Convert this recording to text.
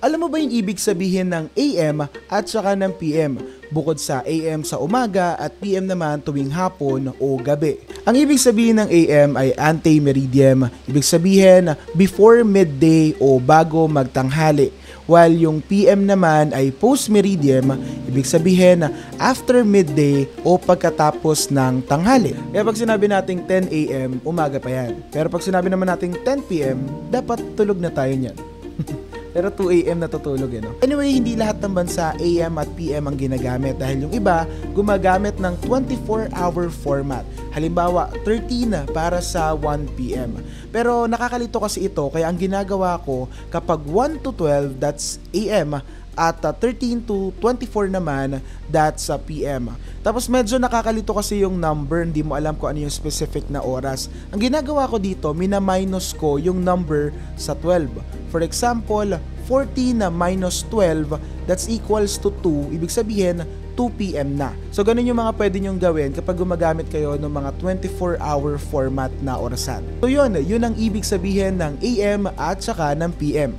Alam mo ba yung ibig sabihin ng AM at saka ng PM? Bukod sa AM sa umaga at PM naman tuwing hapon o gabi. Ang ibig sabihin ng AM ay ante-meridiem, ibig sabihin before midday o bago magtanghali. While yung PM naman ay post-meridiem, ibig sabihin after midday o pagkatapos ng tanghali. Kaya pag sinabi nating 10 AM, umaga pa yan. Pero pag sinabi naman nating 10 PM, dapat tulog na tayo niyan. Pero 2 AM natutulog no? Anyway, hindi lahat ng bansa AM at PM ang ginagamit dahil yung iba gumagamit ng 24-hour format. Halimbawa, 13 para sa 1 PM. Pero nakakalito kasi ito kaya ang ginagawa ko kapag 1 to 12 that's AM at 13 to 24 naman that's PM. Tapos medyo nakakalito kasi yung number, hindi mo alam kung ano yung specific na oras. Ang ginagawa ko dito, mina-minus ko yung number sa 12. For example, 14 minus 12, that's equals to 2. Ibig sabihin, 2 PM na. So, ganun yung mga pwede nyong gawin kapag gumagamit kayo ng mga 24-hour format na orasan. So, yun ang ibig sabihin ng AM at saka ng PM.